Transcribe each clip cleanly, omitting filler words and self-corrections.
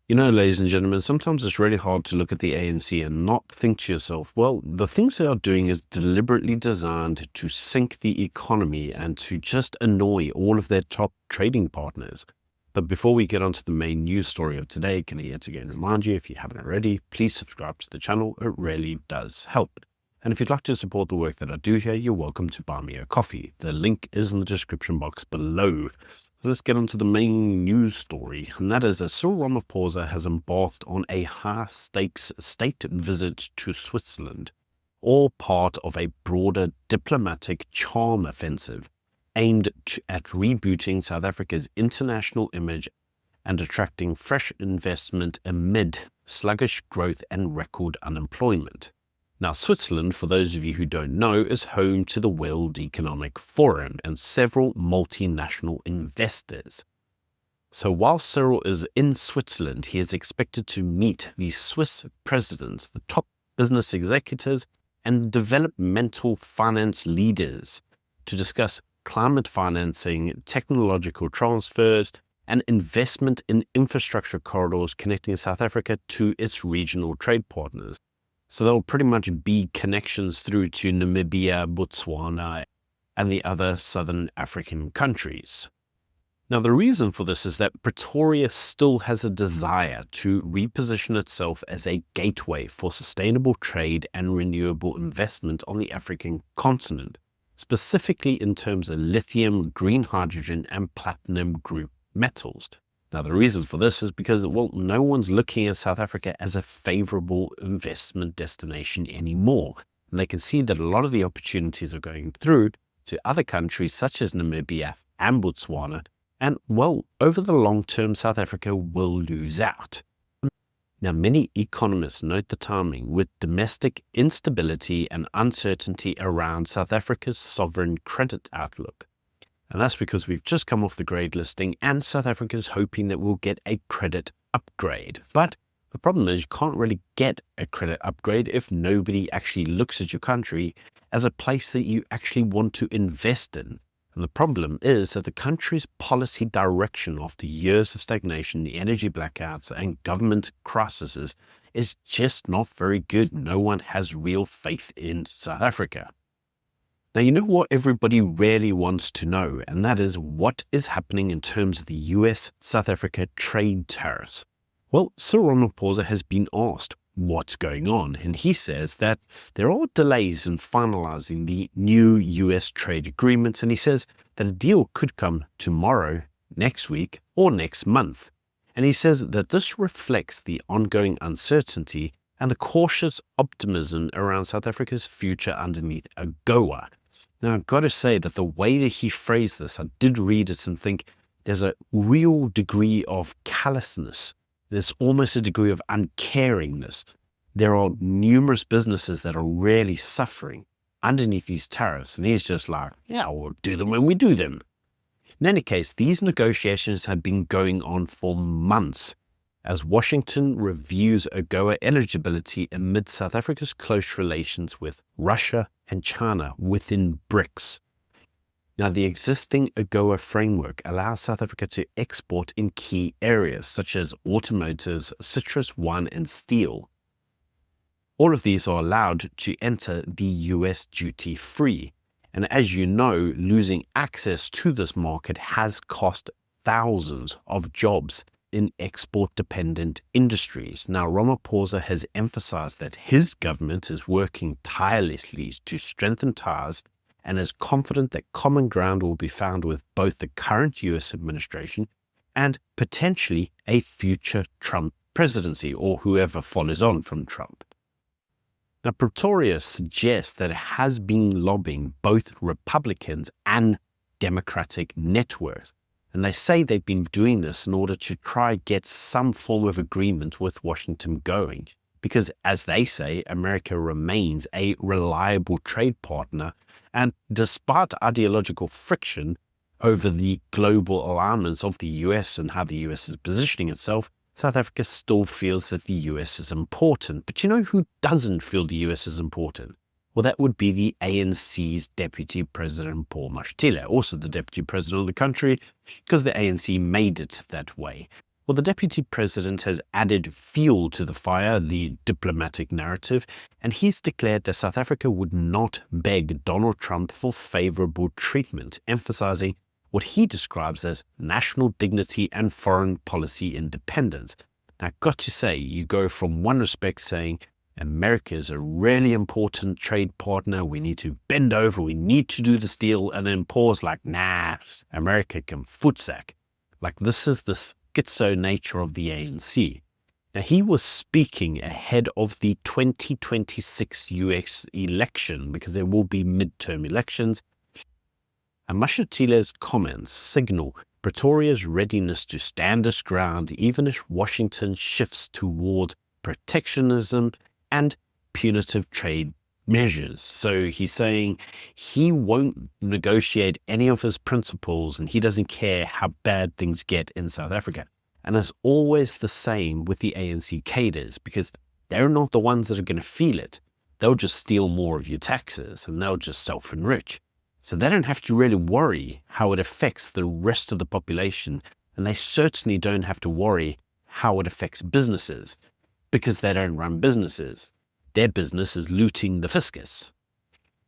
You know, ladies and gentlemen, sometimes it's really hard to look at the ANC and not think to yourself, well, the things they are doing is deliberately designed to sink the economy and to just annoy all of their top trading partners. But before we get on to the main news story of today, can I yet again remind you, if you haven't already, please subscribe to the channel. It really does help. And if you'd like to support the work that I do here, you're welcome to buy me a coffee. The link is in the description box below. So let's get on to the main news story, and that is that Cyril Ramaphosa has embarked on a high-stakes state visit to Switzerland, all part of a broader diplomatic charm offensive aimed at rebooting South Africa's international image and attracting fresh investment amid sluggish growth and record unemployment. Now, Switzerland, for those of you who don't know, is home to the World Economic Forum and several multinational investors. So while Cyril is in Switzerland, he is expected to meet the Swiss president, the top business executives, and developmental finance leaders to discuss climate financing, technological transfers, and investment in infrastructure corridors connecting South Africa to its regional trade partners. So there'll pretty much be connections through to Namibia, Botswana, and the other southern African countries. Now, the reason for this is that Pretoria still has a desire to reposition itself as a gateway for sustainable trade and renewable investment on the African continent, specifically in terms of lithium, green hydrogen, and platinum group metals. Now, the reason for this is because, well, no one's looking at South Africa as a favorable investment destination anymore. And they can see that a lot of the opportunities are going through to other countries such as Namibia and Botswana. And, well, over the long term, South Africa will lose out. Now, many economists note the timing with domestic instability and uncertainty around South Africa's sovereign credit outlook. And that's because we've just come off the grade listing and South Africa is hoping that we'll get a credit upgrade. But the problem is you can't really get a credit upgrade if nobody actually looks at your country as a place that you actually want to invest in. And the problem is that the country's policy direction after years of stagnation, the energy blackouts, and government crises is just not very good. No one has real faith in South Africa. Now, you know what everybody really wants to know, and that is what is happening in terms of the US-South Africa trade tariffs. Well, Cyril Ramaphosa has been asked what's going on, and he says that there are delays in finalizing the new US trade agreements, and he says that a deal could come tomorrow, next week, or next month. And he says that this reflects the ongoing uncertainty and the cautious optimism around South Africa's future underneath AGOA. Now, I've got to say that the way that he phrased this, I did read it and think there's a real degree of callousness. There's almost a degree of uncaringness. There are numerous businesses that are really suffering underneath these tariffs. And he's just like, yeah, we'll do them when we do them. In any case, these negotiations have been going on for months as Washington reviews AGOA eligibility amid South Africa's close relations with Russia and China within BRICS. Now, the existing AGOA framework allows South Africa to export in key areas such as automotives, citrus, wine, and steel. All of these are allowed to enter the US duty-free. And as you know, losing access to this market has cost thousands of jobs in export-dependent industries. Now, Ramaphosa has emphasized that his government is working tirelessly to strengthen ties and is confident that common ground will be found with both the current US administration and potentially a future Trump presidency or whoever follows on from Trump. Now, Pretoria suggests that it has been lobbying both Republicans and Democratic networks. And they say they've been doing this in order to try get some form of agreement with Washington going. Because, as they say, America remains a reliable trade partner. And despite ideological friction over the global alignments of the US and how the US is positioning itself, South Africa still feels that the US is important. But you know who doesn't feel the US is important? Well, that would be the ANC's Deputy President, Paul Mashatile, also the Deputy President of the country, because the ANC made it that way. Well, the deputy president has added fuel to the fire, the diplomatic narrative, and he's declared that South Africa would not beg Donald Trump for favorable treatment, emphasizing what he describes as national dignity and foreign policy independence. Now, got to say, you go from one respect saying America is a really important trade partner, we need to bend over, we need to do this deal, and then pause like, nah, America can footsack. Like, this is the schizo nature of the ANC. Now, he was speaking ahead of the 2026 US election, because there will be midterm elections. And Mashatile's comments signal Pretoria's readiness to stand its ground even if Washington shifts towards protectionism and punitive trade measures. So he's saying he won't negotiate any of his principles and he doesn't care how bad things get in South Africa. And it's always the same with the ANC cadres, because they're not the ones that are going to feel it. They'll just steal more of your taxes and they'll just self-enrich. So they don't have to really worry how it affects the rest of the population. And they certainly don't have to worry how it affects businesses, because they don't run businesses. Their business is looting the fiscus.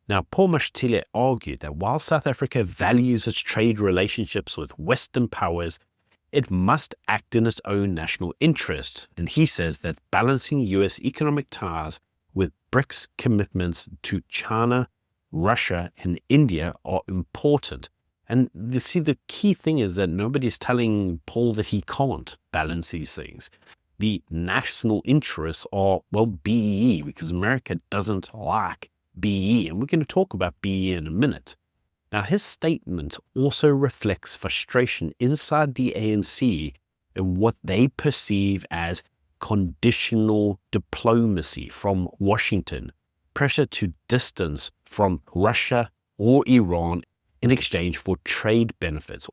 Now, Paul Mashatile argued that while South Africa values its trade relationships with Western powers, it must act in its own national interest. And he says that balancing US economic ties with BRICS commitments to China, Russia, and India are important. And you see, the key thing is that nobody's telling Paul that he can't balance these things. The national interests are, well, BEE, because America doesn't like BEE. And we're going to talk about BEE in a minute. Now, his statement also reflects frustration inside the ANC in what they perceive as conditional diplomacy from Washington, pressure to distance from Russia or Iran in exchange for trade benefits.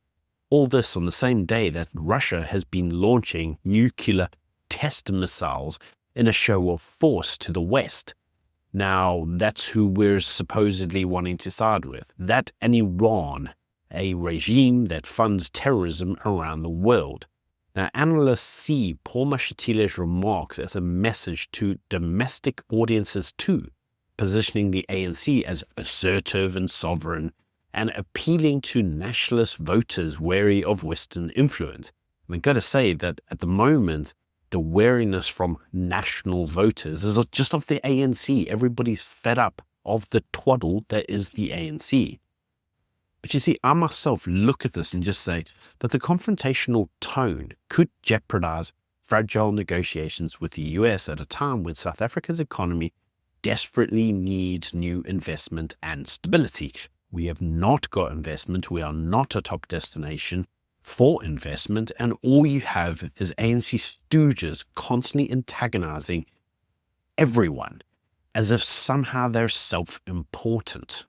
All this on the same day that Russia has been launching nuclear test missiles in a show of force to the West. Now, that's who we're supposedly wanting to side with. That and Iran, a regime that funds terrorism around the world. Now, analysts see Paul Mashatile's remarks as a message to domestic audiences too, positioning the ANC as assertive and sovereign, and appealing to nationalist voters wary of Western influence. I've got to say that at the moment, the wariness from national voters is just of the ANC. Everybody's fed up of the twaddle that is the ANC. But you see, I myself look at this and just say that the confrontational tone could jeopardize fragile negotiations with the US at a time when South Africa's economy desperately needs new investment and stability. We have not got investment. We are not a top destination for investment, and all you have is ANC stooges constantly antagonizing everyone as if somehow they're self-important.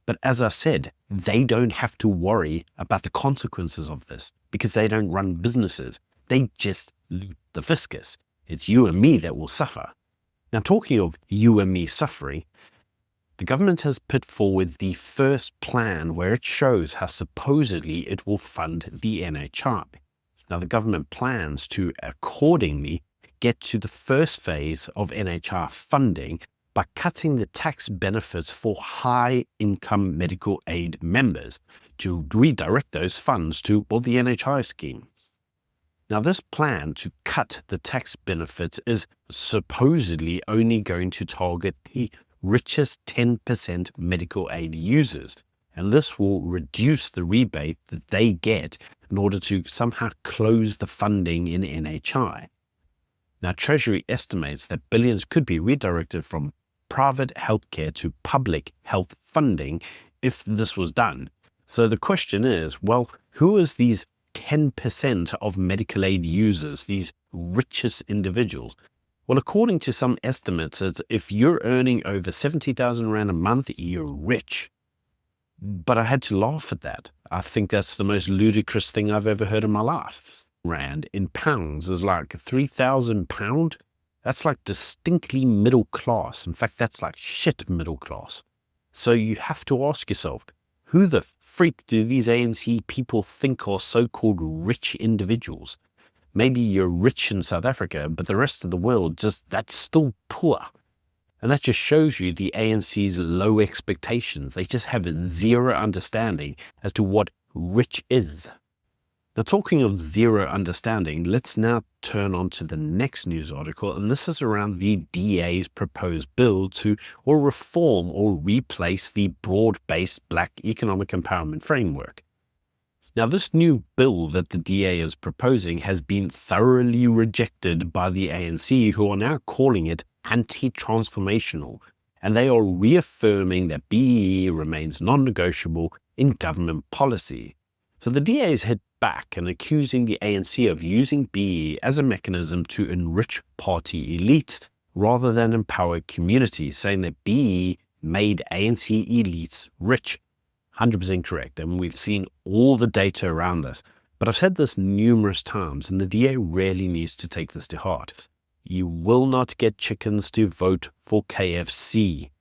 But as I said, they don't have to worry about the consequences of this because they don't run businesses. They just loot the fiscus. It's you and me that will suffer. Now, talking of you and me suffering, the government has put forward the first plan where it shows how supposedly it will fund the NHI. Now, the government plans to accordingly get to the first phase of NHI funding by cutting the tax benefits for high-income medical aid members to redirect those funds to, well, the NHI scheme. Now, this plan to cut the tax benefits is supposedly only going to target the richest 10% medical aid users, and this will reduce the rebate that they get in order to somehow close the funding in NHI. Now, Treasury estimates that billions could be redirected from private healthcare to public health funding if this was done. So the question is, well, who is these 10% of medical aid users, these richest individuals? Well, according to some estimates, it's if you're earning over 70,000 Rand a month, you're rich. But I had to laugh at that. I think that's the most ludicrous thing I've ever heard in my life. Rand in pounds is like 3,000 pound. That's like distinctly middle class. In fact, that's like shit middle class. So you have to ask yourself, who the freak do these ANC people think are so-called rich individuals? Maybe you're rich in South Africa, but the rest of the world, that's still poor. And that just shows you the ANC's low expectations. They just have zero understanding as to what rich is. Now, talking of zero understanding, let's now turn on to the next news article, and this is around the DA's proposed bill to reform or replace the broad-based Black economic empowerment framework. Now, this new bill that the DA is proposing has been thoroughly rejected by the ANC, who are now calling it anti-transformational, and they are reaffirming that BEE remains non-negotiable in government policy. So the DA has hit back and accusing the ANC of using BEE as a mechanism to enrich party elites rather than empower communities, saying that BEE made ANC elites rich. 100% correct, and we've seen all the data around this. But I've said this numerous times, and the DA really needs to take this to heart. You will not get chickens to vote for KFC.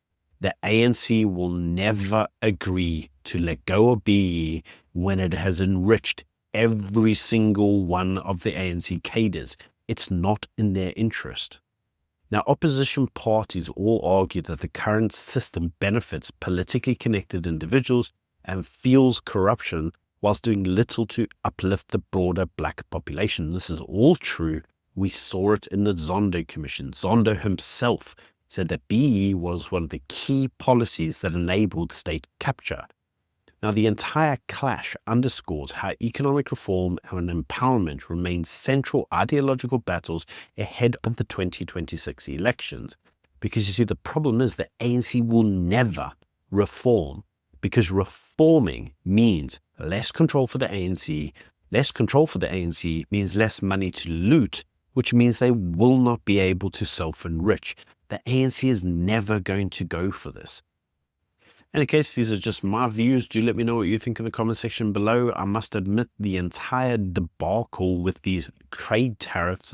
The ANC will never agree to let go of BEE when it has enriched every single one of the ANC cadres. It's not in their interest. Now, opposition parties all argue that the current system benefits politically connected individuals and fuels corruption whilst doing little to uplift the broader Black population. This is all true. We saw it in the Zondo Commission. Zondo himself said that BEE was one of the key policies that enabled state capture. Now, the entire clash underscores how economic reform and empowerment remain central ideological battles ahead of the 2026 elections. Because you see, the problem is that ANC will never reform, because reforming means less control for the ANC. Less control for the ANC means less money to loot, which means they will not be able to self-enrich. The ANC is never going to go for this. In any case, these are just my views. Do let me know what you think in the comment section below. I must admit, the entire debacle with these trade tariffs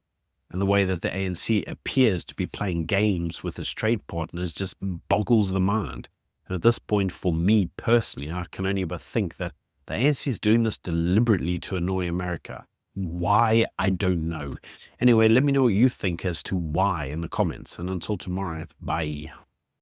and the way that the ANC appears to be playing games with its trade partners just boggles the mind. And at this point, for me personally, I can only but think that the ANC is doing this deliberately to annoy America. Why? I don't know. Anyway, let me know what you think as to why in the comments. And until tomorrow, bye.